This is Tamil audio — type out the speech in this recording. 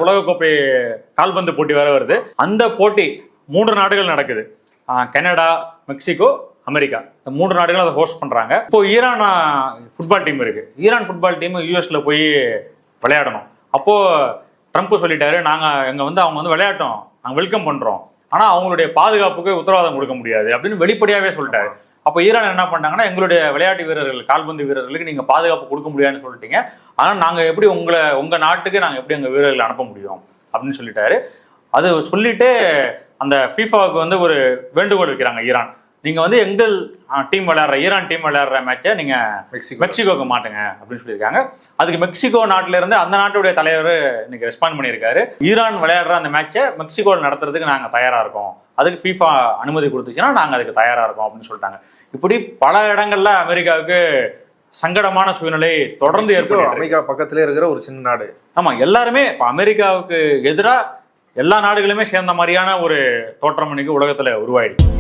உலகக்கோப்பை கால்பந்து போட்டி வேற வருது. அந்த போட்டி 3 நாடுகள் நடக்குது. Canada, Mexico, America. இந்த 3 நாடுகள் அதை ஹோஸ்ட் பண்றாங்க. இப்போ ஈரான் ஃபுட்பால் டீம் இருக்கு. ஈரான் ஃபுட்பால் டீம் யூஎஸ்ல போய் விளையாடணும். அப்போ ட்ரம்ப் சொல்லிட்டாரு, அவங்க விளையாட்டோம், நாங்கள் வெல்கம் பண்றோம், ஆனா அவங்களுடைய பாதுகாப்புக்கு உத்தரவாதம் கொடுக்க முடியாது அப்படின்னு வெளிப்படையாவே சொல்லிட்டாரு. அப்போ ஈரான் என்ன பண்ணாங்கன்னா, எங்களுடைய விளையாட்டு வீரர்கள், கால்பந்து வீரர்களுக்கு நீங்க பாதுகாப்பு கொடுக்க முடியாதுன்னு சொல்லிட்டீங்க, ஆனா நாங்க எப்படி உங்க நாட்டுக்கு நாங்க எப்படி எங்க வீரர்களை அனுப்ப முடியும் அப்படின்னு சொல்லிட்டாரு. அது சொல்லிட்டு அந்த ஃபீஃபாவுக்கு ஒரு வேண்டுகோள் வைக்கிறாங்க ஈரான். நீங்க எங்கள் டீம் விளையாடுற ஈரான் டீம் விளையாடுற மேட்சை நீங்க மெக்சிகோக்கு மாட்டுங்க அப்படின்னு சொல்லியிருக்காங்க. அதுக்கு மெக்சிகோ நாட்டில இருந்து அந்த நாட்டுடைய தலைவர் இன்னைக்கு ரெஸ்பாண்ட் பண்ணியிருக்காரு. ஈரான் விளையாடுற அந்த மேட்சை மெக்சிகோவில் நடத்துறதுக்கு நாங்க தயாரா இருக்கோம், அதுக்கு ஃபீஃபா அனுமதி கொடுத்துச்சுன்னா நாங்க அதுக்கு தயாரா இருக்கோம் அப்படின்னு சொல்லிட்டாங்க. இப்படி பல இடங்கள்ல அமெரிக்காவுக்கு சங்கடமான சூழ்நிலை தொடர்ந்து ஏற்படும். அமெரிக்கா பக்கத்திலே இருக்கிற ஒரு சின்ன நாடு. ஆமா, எல்லாருமே இப்ப அமெரிக்காவுக்கு எதிராக எல்லா நாடுகளுமே சேர்ந்த மாதிரியான ஒரு தோற்றம் இன்னைக்கு உலகத்துல உருவாயிடுச்சு.